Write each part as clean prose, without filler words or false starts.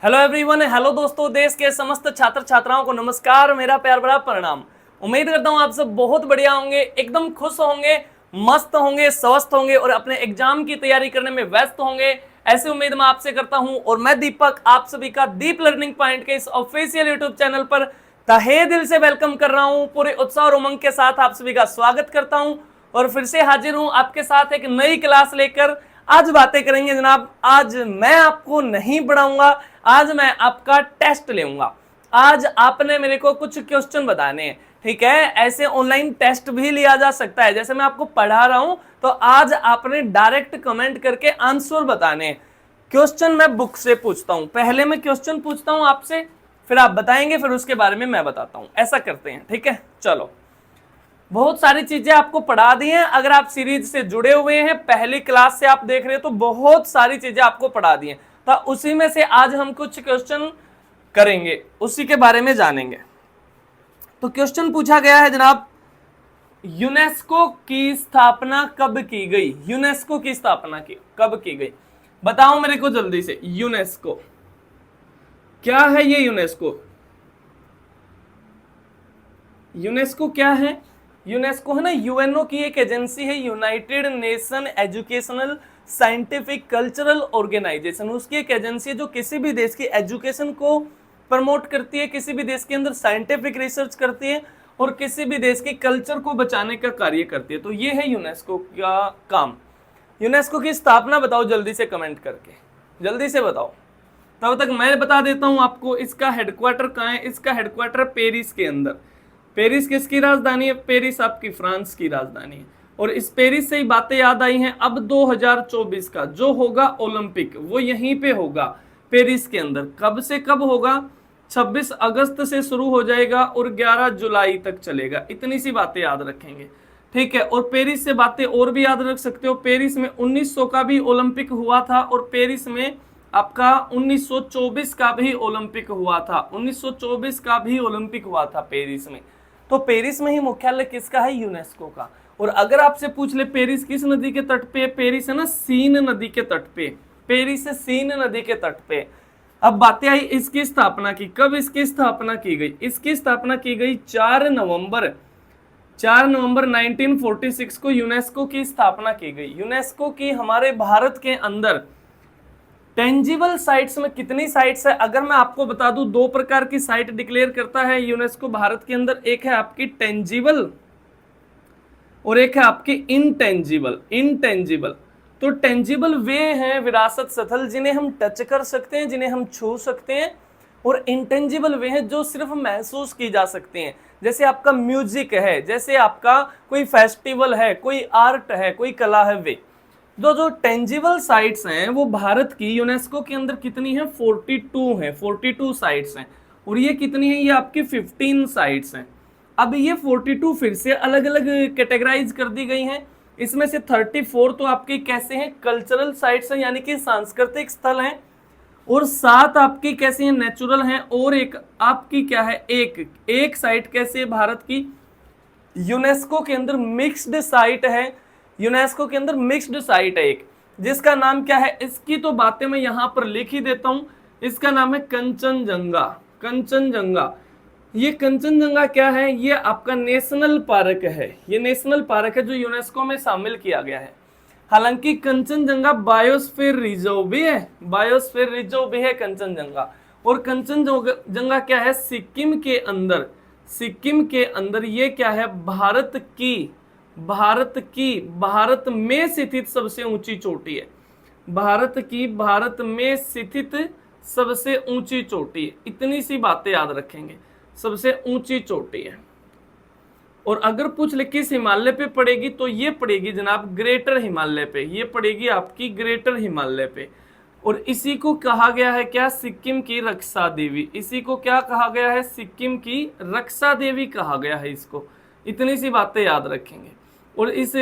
Hello everyone, hello दोस्तों, देश के समस्त छात्र छात्राओं को नमस्कार। मेरा प्यार भरा प्रणाम। उम्मीद करता हूं आप सब बहुत बढ़िया होंगे, एकदम खुश होंगे, मस्त होंगे, स्वस्थ होंगे और अपने एग्जाम की तैयारी करने में व्यस्त होंगे। ऐसी उम्मीद मैं आपसे करता हूं और मैं दीपक आप सभी का दीप लर्निंग पॉइंट के इस ऑफिशियल यूट्यूब चैनल पर तहे दिल से वेलकम कर रहा हूं। पूरे उत्साह और उमंग के साथ आप सभी का स्वागत करता हूं और फिर से हाजिर हूं आपके साथ एक नई क्लास लेकर। आज बातें करेंगे जनाब। आज मैं आपको नहीं पढ़ाऊंगा, आज मैं आपका टेस्ट लूंगा। आज आपने मेरे को कुछ क्वेश्चन बताने हैं, ठीक है। ऐसे ऑनलाइन टेस्ट भी लिया जा सकता है, जैसे मैं आपको पढ़ा रहा हूं तो आज आपने डायरेक्ट कमेंट करके आंसर बताने हैं। क्वेश्चन मैं बुक से पूछता हूं, पहले मैं क्वेश्चन पूछता हूं आपसे, फिर आप बताएंगे, फिर उसके बारे में मैं बताता हूं। ऐसा करते हैं, ठीक है। चलो, बहुत सारी चीजें आपको पढ़ा दी हैं। अगर आप सीरीज से जुड़े हुए हैं, पहली क्लास से आप देख रहे हो, तो बहुत सारी चीजें आपको पढ़ा दी हैं। तो उसी में से आज हम कुछ क्वेश्चन करेंगे, उसी के बारे में जानेंगे। तो क्वेश्चन पूछा गया है जनाब, यूनेस्को की स्थापना कब की गई? यूनेस्को की स्थापना कब की गई? बताओ मेरे को जल्दी से। यूनेस्को क्या है? ये यूनेस्को क्या है? यूनेस्को है ना, यूएनओ की एक एजेंसी है, United Nation Educational Scientific Cultural Organisation. उसकी एक एजेंसी है जो किसी भी देश की एजुकेशन को प्रमोट करती है, किसी भी देश के अंदर साइंटिफिक रिसर्च करती है और किसी भी देश के कल्चर को बचाने का कार्य करती है। तो ये है यूनेस्को का काम। यूनेस्को की स्थापना बताओ जल्दी से कमेंट करके, जल्दी से बताओ। तब तक मैं बता देता हूं आपको इसका हेडक्वार्टर कहाँ है। इसका हेडक्वार्टर पेरिस के अंदर। पेरिस किसकी राजधानी है? पेरिस आपकी फ्रांस की राजधानी है। और इस पेरिस से ही बातें याद आई हैं। अब 2024 का जो होगा ओलंपिक, वो यहीं पे होगा, पेरिस के अंदर। कब से कब होगा? 26 अगस्त से शुरू हो जाएगा और 11 जुलाई तक चलेगा। इतनी सी बातें याद रखेंगे, ठीक है। और पेरिस से बातें और भी याद रख सकते हो। पेरिस में 1900 का भी ओलंपिक हुआ था और पेरिस में आपका 1924 का भी ओलंपिक हुआ था। 1924 का भी ओलंपिक हुआ था पेरिस में। तो पेरिस में ही मुख्यालय किसका है? यूनेस्को का। और अगर आपसे पूछ ले पेरिस किस नदी के तट पे? पेरिस है ना सीन नदी के तट पे। पेरिस है सीन नदी के तट पे। अब बातें आई इसकी स्थापना की। कब इसकी स्थापना की गई? इसकी स्थापना की गई 4 नवंबर 1946 को यूनेस्को की स्थापना की गई। यूनेस्को की हमारे भारत के अंदर टेंजिबल साइट्स में कितनी साइट्स है? अगर मैं आपको बता दूं, दो प्रकार की साइट डिक्लेयर करता है यूनेस्को भारत के अंदर। एक है आपकी टेंजिबल और एक है आपकी इनटेंजिबल। तो टेंजिबल वे हैं विरासत स्थल जिन्हें हम टच कर सकते हैं, जिन्हें हम छू सकते हैं। और इंटेंजिबल वे हैं जो सिर्फ महसूस की जा सकते हैं, जैसे आपका म्यूजिक है, जैसे आपका कोई फेस्टिवल है, कोई आर्ट है, कोई कला है। वे जो टेंजिबल साइट्स हैं वो भारत की यूनेस्को के अंदर कितनी है? 42 है। 42 साइट्स हैं। और ये कितनी है? ये आपकी 15 साइट्स हैं। अब ये 42 फिर से अलग अलग कैटेगराइज कर दी गई हैं। इसमें से 34 तो आपकी कैसे हैं? कल्चरल साइट्स हैं, यानी कि सांस्कृतिक स्थल हैं। और 7 आपकी कैसे हैं? नेचुरल हैं। और एक आपकी क्या है? एक साइट कैसे है भारत की? यूनेस्को के अंदर मिक्स्ड साइट है। यूनेस्को के अंदर मिक्स्ड साइट है एक, जिसका नाम क्या है? इसकी तो बातें मैं यहां पर लिख ही देता हूं। इसका नाम है कंचनजंगा। कंचनजंगा, ये कंचनजंगा क्या है? ये आपका नेशनल पार्क है। ये नेशनल पार्क है जो यूनेस्को में शामिल किया गया है। हालांकि कंचनजंगा बायोस्फीयर रिजर्व भी है। बायोस्फीयर रिजर्व भी है कंचनजंगा। और कंचनजंगा क्या है? सिक्किम के अंदर। सिक्किम के अंदर ये क्या है? भारत में स्थित सबसे ऊंची चोटी है। भारत में स्थित सबसे ऊंची चोटी है। इतनी सी बातें याद रखेंगे, सबसे ऊंची चोटी है। और अगर पूछ ले किस हिमालय पे पड़ेगी, तो ये पड़ेगी जनाब ग्रेटर हिमालय पे। ये पड़ेगी आपकी ग्रेटर हिमालय पे। और इसी को कहा गया है क्या? सिक्किम की रक्षा देवी। इसी को क्या कहा गया है? सिक्किम की रक्षा देवी कहा गया है इसको। इतनी सी बातें याद रखेंगे। और इस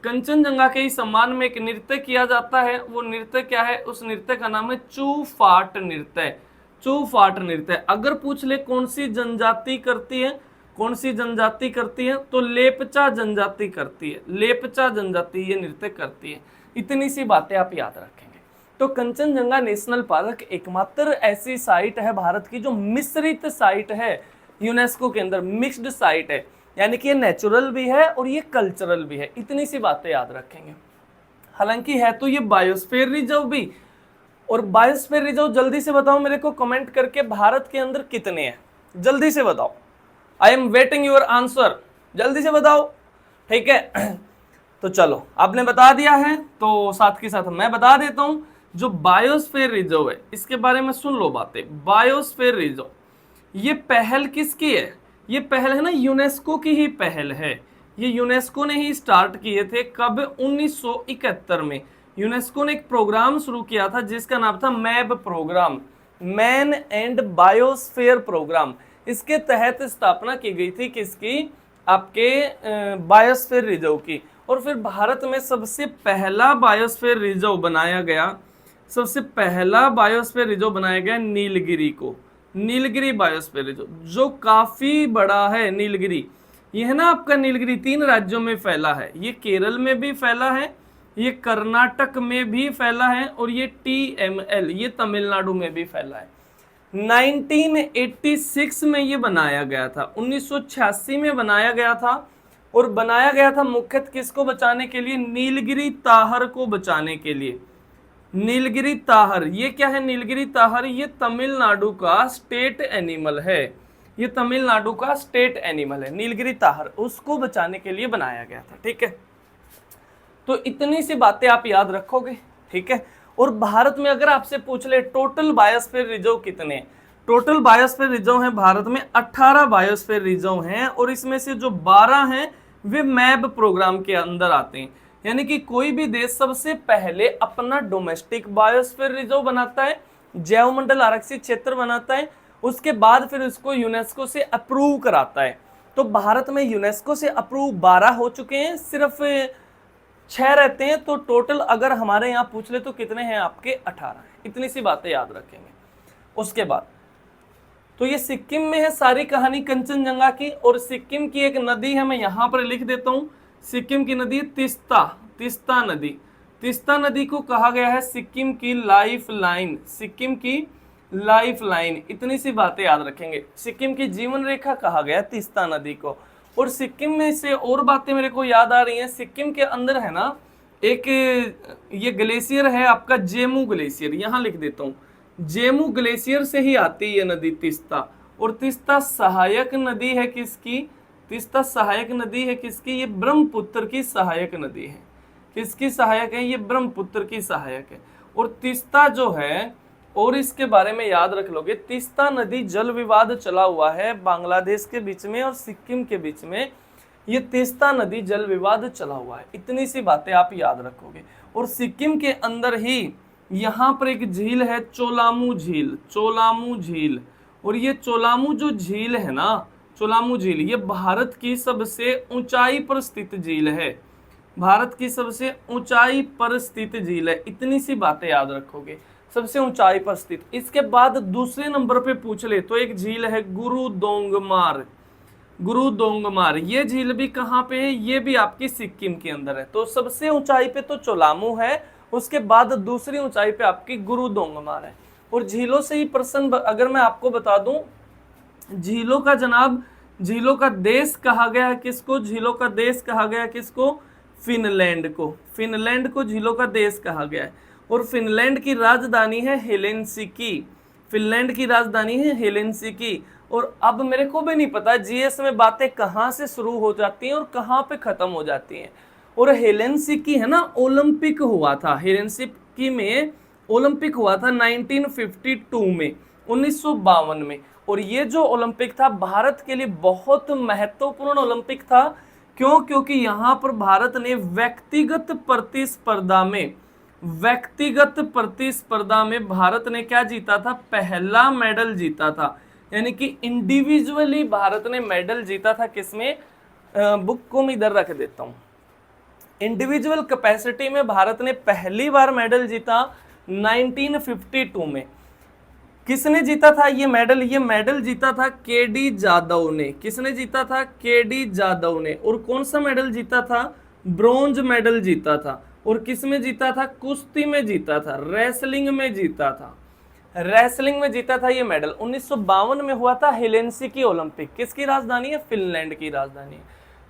कंचनजंगा के सम्मान में एक नृत्य किया जाता है। वो नृत्य क्या है? उस नृत्य का नाम है चूफाट नृत्य। चूफाट नृत्य। अगर पूछ ले कौन सी जनजाति करती है, कौन सी जनजाति करती है, तो लेपचा जनजाति करती है। लेपचा जनजाति ये नृत्य करती है। इतनी सी बातें आप याद रखेंगे। तो कंचनजंगा नेशनल पार्क एकमात्र ऐसी साइट है भारत की जो मिश्रित साइट है, यूनेस्को के अंदर मिक्स्ड साइट है, यानी कि ये नेचुरल भी है और ये कल्चरल भी है। इतनी सी बातें याद रखेंगे। हालांकि है तो ये बायोस्फीयर रिजर्व भी। और बायोस्फीयर रिजर्व जल्दी से बताओ मेरे को कमेंट करके, भारत के अंदर कितने हैं, जल्दी से बताओ। I am waiting your answer, जल्दी से बताओ, ठीक है। तो चलो आपने बता दिया है, तो साथ के साथ मैं बता देता हूं जो बायोस्फीयर रिजर्व है इसके बारे में सुन लो बातें। बायोस्फीयर रिजर्व ये पहल किसकी है? ये पहल है ना यूनेस्को की ही पहल है। ये यूनेस्को ने ही स्टार्ट किए थे। कब? 1971 में यूनेस्को ने एक प्रोग्राम शुरू किया था जिसका नाम था MAB programme, man and biosphere programme. इसके तहत स्थापना की गई थी किसकी? आपके बायोस्फीयर रिजर्व की। और फिर भारत में सबसे पहला बायोस्फीयर रिजर्व बनाया गया, सबसे पहला बायोस्फीयर रिजर्व बनाया गया नीलगिरी को, नीलगिरी बायोस्फीयर रिजर्व, जो काफी बड़ा है। नीलगिरी ये है ना आपका, नीलगिरी 3 राज्यों में फैला है। ये केरल में भी फैला है, ये कर्नाटक में भी फैला है, और ये TML ये तमिलनाडु में भी फैला है। 1986 में ये बनाया गया था, 1986 में बनाया गया था। और बनाया गया था मुख्यतः किसको बचाने के लिए? नीलगिरी ताहर को बचाने के लिए। नीलगिरी ताहर ये क्या है? नीलगिरी ताहर ये तमिलनाडु का स्टेट एनिमल है, ये तमिलनाडु का स्टेट एनिमल है नीलगिरी ताहर, उसको बचाने के लिए बनाया गया था, ठीक है। तो इतनी सी बातें आप याद रखोगे, ठीक है। और भारत में अगर आपसे पूछ ले टोटल बायोस्फीयर रिजर्व कितने, टोटल बायोस्फीयर रिजर्व हैं भारत में 18 बायोस्फीयर रिजर्व हैं, और इसमें से जो 12 हैं वे मैब प्रोग्राम के अंदर आते हैं। यानी कि कोई भी देश सबसे पहले अपना डोमेस्टिक बायोस्फीयर रिजर्व बनाता है, जैव मंडल आरक्षित क्षेत्र बनाता है, उसके बाद फिर उसको यूनेस्को से अप्रूव कराता है। तो भारत में यूनेस्को से अप्रूव 12 हो चुके हैं, सिर्फ 6 रहते हैं। तो टोटल अगर हमारे यहाँ पूछ ले तो कितने हैं आपके? 18 हैं। इतनी सी बातें याद रखेंगे। उसके बाद तो ये सिक्किम में है सारी कहानी कंचनजंगा की। और सिक्किम की एक नदी है, मैं यहाँ पर लिख देता हूँ, सिक्किम की नदी तीस्ता, तीस्ता नदी। तीस्ता नदी को कहा गया है सिक्किम की लाइफ लाइन, सिक्किम की लाइफ लाइन। इतनी सी बातें याद रखेंगे। सिक्किम की जीवन रेखा कहा गया है तीस्ता नदी को। और सिक्किम में से और बातें मेरे को याद आ रही हैं। सिक्किम के अंदर है ना एक ये ग्लेशियर है आपका, जेमू ग्लेशियर, यहाँ लिख देता हूँ। जेमू ग्लेशियर से ही आती है ये नदी तीस्ता। और तीस्ता सहायक नदी है किसकी? तीस्ता सहायक नदी है किसकी? ये ब्रह्मपुत्र की सहायक नदी है। किसकी सहायक है? ये ब्रह्मपुत्र की सहायक है। और तीस्ता जो है, और इसके बारे में याद रख लोगे, तीस्ता नदी जल विवाद चला हुआ है बांग्लादेश के बीच में और सिक्किम के बीच में। ये तीस्ता नदी जल विवाद चला हुआ है। इतनी सी बातें आप याद रखोगे। और सिक्किम के अंदर ही यहाँ पर एक झील है, चोलामू झील, चोलामू झील। और ये चोलामू जो झील है ना, चोलामू झील, ये भारत की सबसे ऊंचाई पर स्थित झील है, भारत की सबसे ऊंचाई पर स्थित झील है। इतनी सी बातें याद रखोगे, सबसे ऊंचाई पर स्थित। इसके बाद दूसरे नंबर पे पूछ ले तो एक झील है गुरु दोंगमार, गुरु दोंगमार। ये झील भी कहाँ पे है? ये भी आपकी सिक्किम के अंदर है। तो सबसे ऊंचाई पे तो चोलामू है, उसके बाद दूसरी ऊंचाई पे आपकी गुरु दोंगमार है। और झीलों से ही प्रश्न अगर मैं आपको बता दूं, झीलों का जनाब, झीलों का देश कहा गया है किसको? झीलों का देश कहा गया है किसको? फिनलैंड को। फिनलैंड को झीलों का देश कहा गया है। और फिनलैंड की राजधानी है हेलेंसिकी, फिनलैंड की राजधानी है हेलेंसिकी। और अब मेरे को भी नहीं पता जीएस में बातें कहाँ से शुरू हो जाती हैं और कहाँ पे खत्म हो जाती हैं। और हेलेंसिकी है ना, ओलंपिक हुआ था, हेलेंसिकी में ओलंपिक हुआ था 1952 में, 1952 में। और ये जो ओलंपिक था भारत के लिए बहुत महत्वपूर्ण ओलंपिक था। क्यों? क्योंकि यहाँ पर भारत ने व्यक्तिगत प्रतिस्पर्धा में भारत ने क्या जीता था? पहला मेडल जीता था। यानी कि इंडिविजुअली भारत ने मेडल जीता था। किसमें? बुक को मैं इधर रख देता हूँ। इंडिविजुअल कैपेसिटी में भारत ने पहली बार मेडल जीता 1952 में। किसने जीता था ये मेडल? ये मेडल जीता था केडी जादव ने। किसने जीता था? केडी जादव ने। और कौन सा मेडल जीता था? ब्रोंज मेडल जीता था। और किस में जीता था? कुश्ती में जीता था, रेसलिंग में जीता था, रेसलिंग में जीता था ये मेडल। 1952 में हुआ था हेलेंसिकी ओलंपिक, किसकी राजधानी है? फिनलैंड की राजधानी है।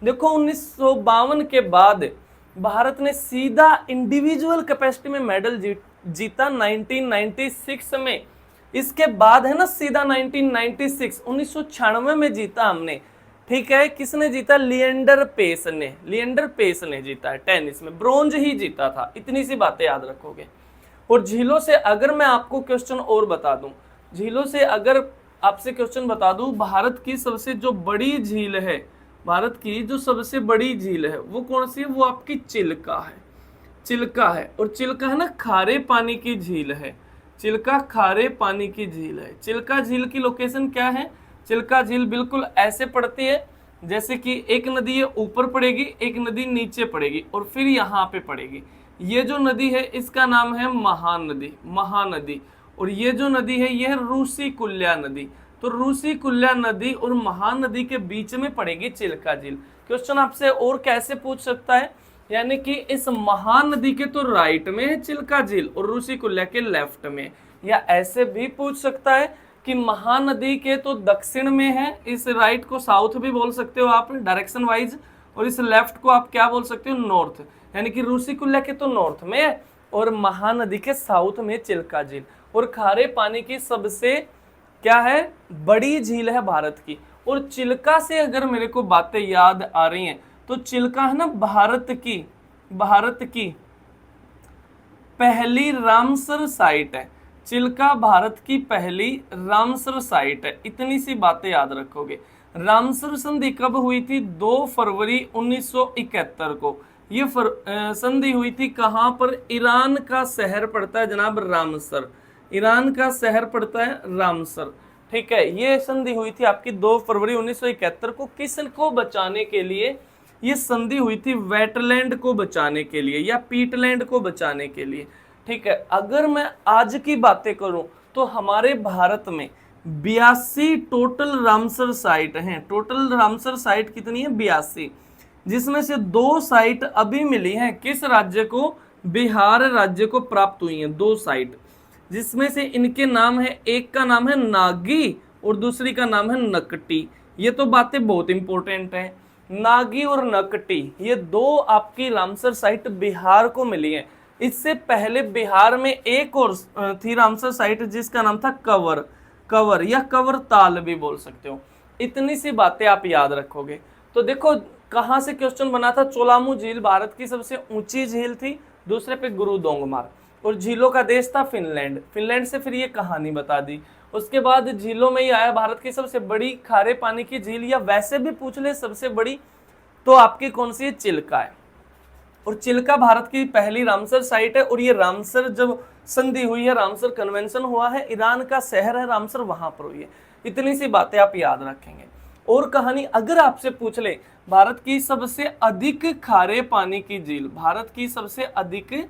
देखो 1952 के बाद भारत ने सीधा इंडिविजुअल कैपेसिटी में मेडल जीता 1996 में। इसके बाद है ना सीधा 1996 में जीता हमने, ठीक है। किसने जीता? लिएंडर पेस ने जीता है टेनिस में, ब्रोंज ही जीता था। इतनी सी बातें याद रखोगे। और झीलों से अगर मैं आपको क्वेश्चन और बता दूं, झीलों से अगर आपसे क्वेश्चन बता दूं, भारत की सबसे जो बड़ी झील है, भारत की जो सबसे बड़ी झील है वो कौन सी है? वो आपकी चिल्का है, चिल्का है। और चिल्का है ना खारे पानी की झील है, चिल्का खारे पानी की झील है। चिल्का झील की लोकेशन क्या है? चिल्का झील बिल्कुल ऐसे पड़ती है जैसे कि एक नदी ये ऊपर पड़ेगी, एक नदी नीचे पड़ेगी और फिर यहाँ पे पड़ेगी। ये जो नदी है इसका नाम है महानदी, महानदी। और ये जो नदी है ये है रूसी कुल्या नदी। तो रूसी कुल्या नदी और महानदी के बीच में पड़ेगी चिल्का झील। क्वेश्चन आपसे और कैसे पूछ सकता है? यानी कि इस महानदी के तो राइट में है चिल्का झील और रूसी कुल्या के लेफ्ट में, या ऐसे भी पूछ सकता है कि महानदी के तो दक्षिण में है, इस राइट को साउथ भी बोल सकते हो आप डायरेक्शन वाइज, और इस लेफ्ट को आप क्या बोल सकते हो? नॉर्थ। यानी कि रूसी कुल्या के तो नॉर्थ में है और महानदी के साउथ में चिल्का झील। और खारे पानी की सबसे क्या है? बड़ी झील है भारत की। और चिल्का से अगर मेरे को बातें याद आ रही हैं तो चिल्का है ना भारत की पहली रामसर साइट है। चिल्का भारत की पहली रामसर साइट है। इतनी सी बातें याद रखोगे। रामसर संधि कब हुई थी? 2 फरवरी 1971 को। ये संधि हुई थी कहां पर? ईरान का शहर पड़ता है जनाब रामसर, ईरान का शहर पड़ता है रामसर, ठीक है। ये संधि हुई थी आपकी 2 फरवरी 1971 को। किसको बचाने के लिए ये संधि हुई थी? वेटलैंड को बचाने के लिए या पीटलैंड को बचाने के लिए, ठीक है। अगर मैं आज की बातें करूं तो हमारे भारत में 82 टोटल रामसर साइट हैं। टोटल रामसर साइट कितनी है? 82, जिसमें से 2 साइट अभी मिली हैं। किस राज्य को? बिहार राज्य को प्राप्त हुई हैं 2 साइट, जिसमें से इनके नाम है, एक का नाम है नागी और दूसरी का नाम है नकटी। ये तो बातें बहुत इंपॉर्टेंट हैं। नागी और नकटी ये 2 आपकी रामसर साइट बिहार को मिली है। इससे पहले बिहार में एक और थी रामसर साइट जिसका नाम था कवर या कवर ताल भी बोल सकते हो। इतनी सी बातें आप याद रखोगे। तो देखो कहां से क्वेश्चन बना था? चोलामू झील भारत की सबसे ऊंची झील थी, दूसरे पे गुरु दोंगमार, और झीलों का देश था फिनलैंड। फिनलैंड से फिर ये कहानी बता दी। उसके बाद झीलों में ही आया भारत की सबसे बड़ी खारे पानी की झील, या वैसे भी पूछ ले सबसे बड़ी तो आपकी कौन सी है? चिल्का है। और चिल्का भारत की पहली रामसर साइट है। और ये रामसर जब संधि हुई है, रामसर कन्वेंशन हुआ है, ईरान का शहर है रामसर, वहां पर हुई है। इतनी सी बातें आप याद रखेंगे। और कहानी अगर आपसे पूछ ले भारत की सबसे अधिक खारे पानी की झील, भारत की सबसे अधिक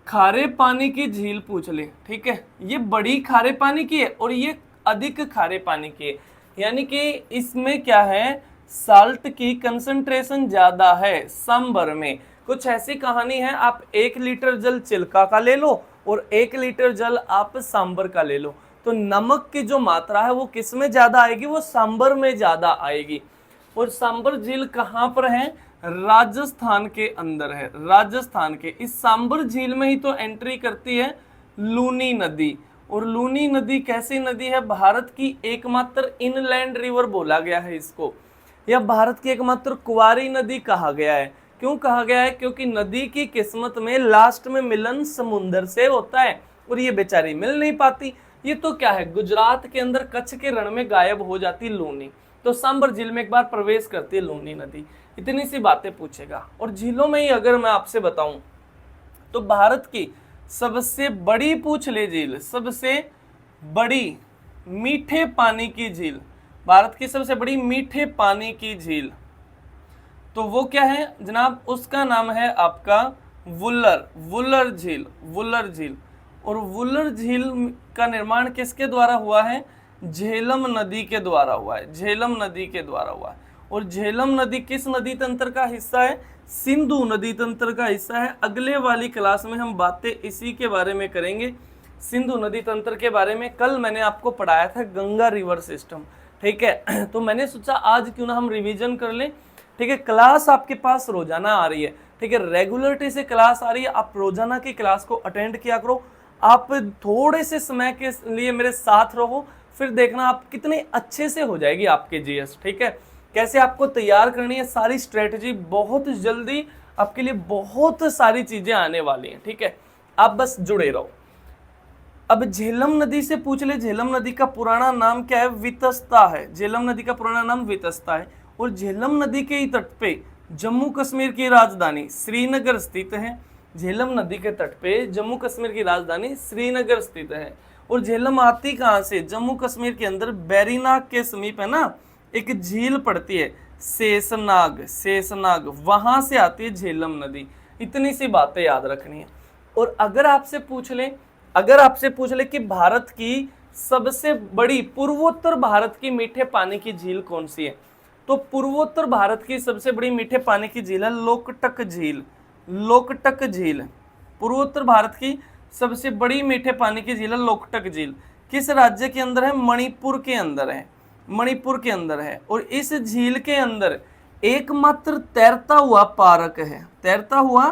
खारे पानी की झील पूछ ले, ठीक है, ये बड़ी खारे पानी की है और ये अधिक खारे पानी की है। यानी कि इसमें क्या है? साल्ट की कंसंट्रेशन ज्यादा है सांबर में। कुछ ऐसी कहानी है, आप 1 लीटर जल चिल्का का ले लो और 1 लीटर जल आप सांबर का ले लो, तो नमक की जो मात्रा है वो किस में ज्यादा आएगी? वो सांबर में ज्यादा आएगी। और सांबर झील कहाँ पर है? राजस्थान के अंदर है, राजस्थान के। इस सांबर झील में ही तो एंट्री करती है लूनी नदी। और लूनी नदी कैसी नदी है? भारत की एकमात्र इनलैंड रिवर बोला गया है इसको, या भारत की एकमात्र कुंवारी नदी कहा गया है। क्यों कहा गया है? क्योंकि नदी की किस्मत में लास्ट में मिलन समुंदर से होता है और ये बेचारी मिल नहीं पाती। ये तो क्या है? गुजरात के अंदर कच्छ के रण में गायब हो जाती लूनी, तो सांबर झील में एक बार प्रवेश करती है लूनी नदी। इतनी सी बातें पूछेगा। और झीलों में ही अगर मैं आपसे बताऊं तो भारत की सबसे बड़ी पूछ ले झील, सबसे बड़ी मीठे पानी की झील, भारत की सबसे बड़ी मीठे पानी की झील, तो वो क्या है जनाब? उसका नाम है आपका वुलर झील, वुलर झील। और वुलर झील का निर्माण किसके द्वारा हुआ है? झेलम नदी के द्वारा हुआ है, झेलम नदी के द्वारा हुआ है। और झेलम नदी किस नदी तंत्र का हिस्सा है? सिंधु नदी तंत्र का हिस्सा है। अगले वाली क्लास में हम बातें इसी के बारे में करेंगे, सिंधु नदी तंत्र के बारे में। कल मैंने आपको पढ़ाया था गंगा रिवर सिस्टम, ठीक है। तो मैंने सोचा आज क्यों ना हम रिवीजन कर लें, ठीक है। क्लास आपके पास रोजाना आ रही है, ठीक है, रेगुलरिटी से क्लास आ रही है। आप रोजाना की क्लास को अटेंड किया करो। आप थोड़े से समय के लिए मेरे साथ रहो, फिर देखना आप कितने अच्छे से हो जाएगी आपके जीएस, ठीक है। कैसे आपको तैयार करनी है, सारी स्ट्रेटजी बहुत जल्दी आपके लिए बहुत सारी चीजें आने वाली हैं, ठीक है। आप बस जुड़े रहो। अब झेलम नदी से पूछ ले, झेलम नदी का पुराना नाम क्या है? वितस्ता है। झेलम नदी का पुराना नाम वितस्ता है। और झेलम नदी के ही तट पे जम्मू कश्मीर की राजधानी श्रीनगर स्थित है। झेलम नदी के तट पे जम्मू कश्मीर की राजधानी श्रीनगर स्थित है। और झेलम आती कहाँ से? जम्मू कश्मीर के अंदर बैरीनाग के समीप है ना, एक झील पड़ती है शेषनाग, शेषनाग, वहां से आती है झेलम नदी। इतनी सी बातें याद रखनी है। और अगर आपसे पूछ ले कि भारत की सबसे बड़ी पूर्वोत्तर भारत की मीठे पानी की झील कौन सी है, तो पूर्वोत्तर भारत की सबसे बड़ी मीठे पानी की झील है लोकटक झील। लोकटक झील पूर्वोत्तर भारत की सबसे बड़ी मीठे पानी की झील है लोकटक झील। किस राज्य के अंदर है? मणिपुर के अंदर है, मणिपुर के अंदर है। और इस झील के अंदर एकमात्र तैरता हुआ पार्क है, तैरता हुआ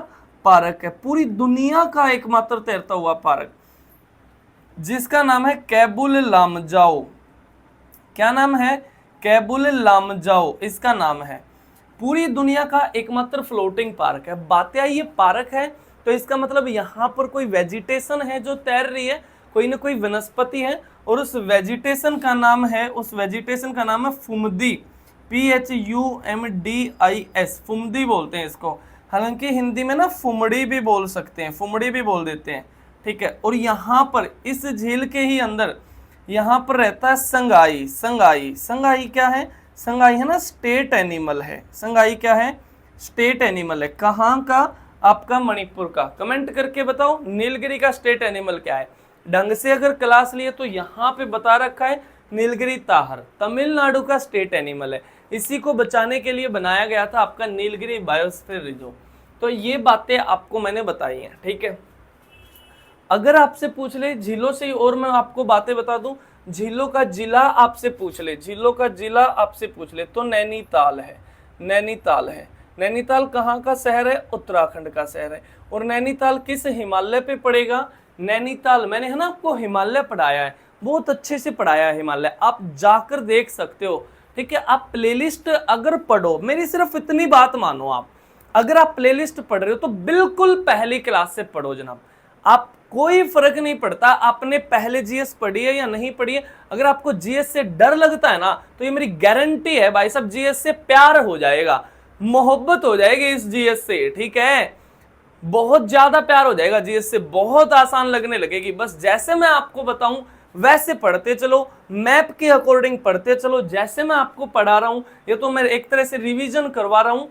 पार्क है, पूरी दुनिया का एकमात्र तैरता हुआ पार्क, जिसका नाम है कैबुल लामजाओ। क्या नाम है? कैबुल लामजाओ इसका नाम है। पूरी दुनिया का एकमात्र फ्लोटिंग पार्क है। बातें आई, ये पार्क है तो इसका मतलब यहाँ पर कोई वेजिटेशन है जो तैर रही है, कोई ना कोई वनस्पति है, और उस वेजिटेशन का नाम है, फुमदी, PHUMDIS, फुमदी बोलते हैं इसको। हालांकि हिंदी में ना फुमड़ी भी बोल सकते हैं, फुमड़ी भी बोल देते हैं, ठीक है। और यहाँ पर इस झील के ही अंदर यहाँ पर रहता है संगाई। संगाई, संगाई क्या है? संगाई है ना स्टेट एनिमल है। संगाई क्या है? स्टेट एनिमल है। कहाँ का? आपका मणिपुर का। कमेंट करके बताओ नीलगिरी का स्टेट एनिमल क्या है। ढंग से अगर क्लास लिए तो यहाँ पे बता रखा है नीलगिरी ताहर, तमिलनाडु का स्टेट एनिमल है। इसी को बचाने के लिए बनाया गया था आपका नीलगिरी बायोस्फीयर रिजर्व। तो ये बातें आपको मैंने बताई हैं, ठीक है। अगर आपसे पूछ ले झीलों से, और मैं आपको बातें बता दूं, झीलों का जिला आपसे पूछ ले, झीलों का जिला आपसे पूछ ले तो नैनीताल है। नैनीताल है। नैनीताल कहाँ का शहर है? उत्तराखंड का शहर है। और नैनीताल किस हिमालय पे पड़ेगा? नैनीताल, मैंने है ना आपको हिमालय पढ़ाया है, बहुत अच्छे से पढ़ाया है हिमालय, आप जाकर देख सकते हो, ठीक है। आप प्लेलिस्ट अगर पढ़ो, मेरी सिर्फ इतनी बात मानो, आप अगर आप प्लेलिस्ट पढ़ रहे हो तो बिल्कुल पहली क्लास से पढ़ो जनाब। आप कोई फर्क नहीं पड़ता आपने पहले जीएस पढ़ी है या नहीं पढ़ी है। अगर आपको जीएस से डर लगता है ना, तो ये मेरी गारंटी है भाई साहब, जीएस से प्यार हो जाएगा, मोहब्बत हो जाएगी इस जीएस से, ठीक है। बहुत ज्यादा प्यार हो जाएगा जीएस से, बहुत आसान लगने लगेगी। बस जैसे मैं आपको बताऊं वैसे पढ़ते चलो, मैप के अकॉर्डिंग पढ़ते चलो। जैसे मैं आपको पढ़ा रहा हूं, ये तो मैं एक तरह से रिवीजन करवा रहा हूं,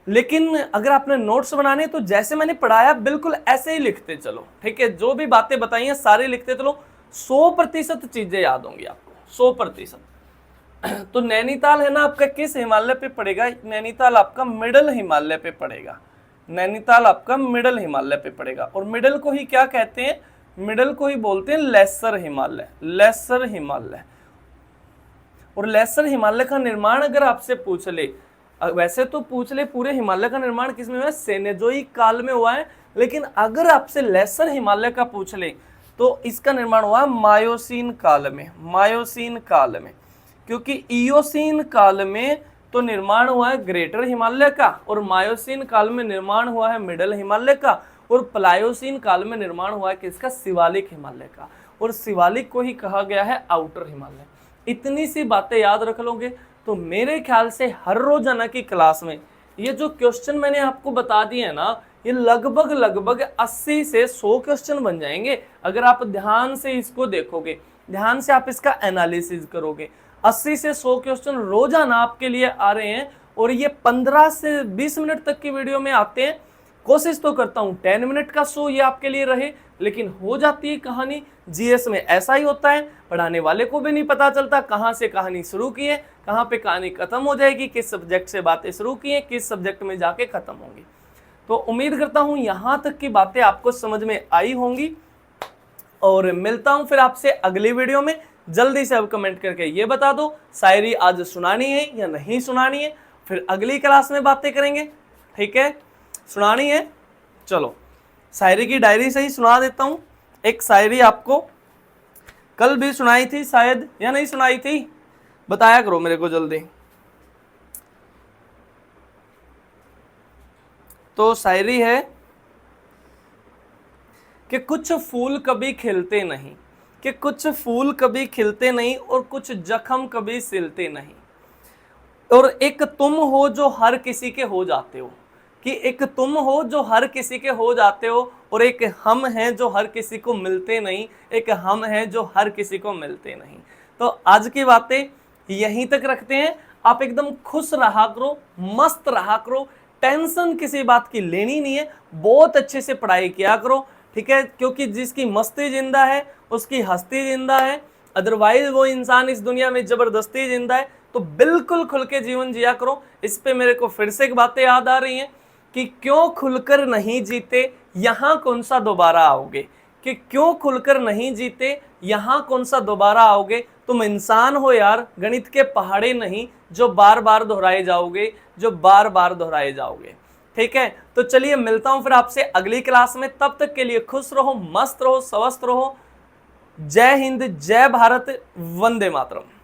लेकिन अगर आपने नोट्स बनाने तो जैसे मैंने पढ़ाया बिल्कुल ऐसे ही लिखते चलो, ठीक है। जो भी बातें बताई हैं सारी लिखते चलो, 100% चीजें याद होंगी आपको, 100%। तो नैनीताल है ना आपका किस हिमालय पे पड़ेगा? नैनीताल आपका मिडल हिमालय पे पड़ेगा। नैनीताल आपका मिडल हिमालय पे पड़ेगा। और मिडल को ही क्या कहते हैं? मिडल को ही बोलते हैं लेसर हिमालय, लेसर हिमालय। और लेसर हिमालय का निर्माण अगर आपसे पूछ ले, वैसे तो पूछ ले पूरे हिमालय का निर्माण किस में हुआ है? सेनेजोइक काल में हुआ है। लेकिन अगर आपसे लेसर हिमालय का पूछ ले तो इसका निर्माण हुआ मायोसीन काल में, मायोसीन काल में। क्योंकि इयोसीन काल में तो निर्माण हुआ है ग्रेटर हिमालय का, और मायोसीन काल में निर्माण हुआ है मिडल हिमालय का, और प्लायोसीन काल में निर्माण हुआ है किसका? शिवालिक हिमालय का। और शिवालिक को ही कहा गया है आउटर हिमालय। इतनी सी बातें याद रख लोगे तो मेरे ख्याल से हर रोजाना की क्लास में ये जो क्वेश्चन मैंने आपको बता दिए हैं ना, ये लगभग 80 से 100 क्वेश्चन बन जाएंगे अगर आप ध्यान से इसको देखोगे, ध्यान से आप इसका एनालिसिस करोगे। 80 से 100 क्वेश्चन रोजाना आपके लिए आ रहे हैं, और ये 15 से 20 मिनट तक की वीडियो में आते हैं। कोशिश तो करता हूं 10 मिनट का शो ये आपके लिए रहे, लेकिन हो जाती है कहानी। जीएस में ऐसा ही होता है, पढ़ाने वाले को भी नहीं पता चलता कहां से कहानी शुरू की है, कहां पे कहानी खत्म हो जाएगी, किस सब्जेक्ट से बातें शुरू की है, किस सब्जेक्ट में जाके खत्म होंगी। तो उम्मीद करता हूं यहां तक की बातें आपको समझ में आई होंगी, और मिलता हूं फिर आपसे अगली वीडियो में। जल्दी से अब कमेंट करके ये बता दो शायरी आज सुनानी है या नहीं सुनानी है, फिर अगली क्लास में बातें करेंगे। ठीक है, सुनानी है, चलो शायरी की डायरी से ही सुना देता हूं। एक शायरी आपको कल भी सुनाई थी शायद, या नहीं सुनाई थी, बताया करो मेरे को जल्दी। तो शायरी है कि कुछ फूल कभी खिलते नहीं, कि कुछ फूल कभी खिलते नहीं, और कुछ जख्म कभी सिलते नहीं, और एक तुम हो जो हर किसी के हो जाते हो, कि एक तुम हो जो हर किसी के हो जाते हो, और एक हम हैं जो हर किसी को मिलते नहीं, एक हम हैं जो हर किसी को मिलते नहीं। तो आज की बातें यहीं तक रखते हैं। आप एकदम खुश रहा करो, मस्त रहा करो, टेंशन किसी बात की लेनी नहीं है, बहुत अच्छे से पढ़ाई किया करो। ठीक है, क्योंकि जिसकी मस्ती जिंदा है उसकी हस्ती जिंदा है, अदरवाइज वो इंसान इस दुनिया में जबरदस्ती जिंदा है। तो बिल्कुल खुल के जीवन जिया करो। इस पे मेरे को फिर से एक बातें याद आ रही हैं कि क्यों खुलकर नहीं जीते, यहाँ कौन सा दोबारा आओगे, कि क्यों खुलकर नहीं जीते, यहाँ कौन सा दोबारा आओगे। तुम इंसान हो यार, गणित के पहाड़े नहीं जो बार बार दोहराए जाओगे, जो बार बार दोहराए जाओगे। ठीक है, तो चलिए मिलता हूं फिर आपसे अगली क्लास में। तब तक के लिए खुश रहो, मस्त रहो, स्वस्थ रहो। जय हिंद, जय भारत, वंदे मातरम।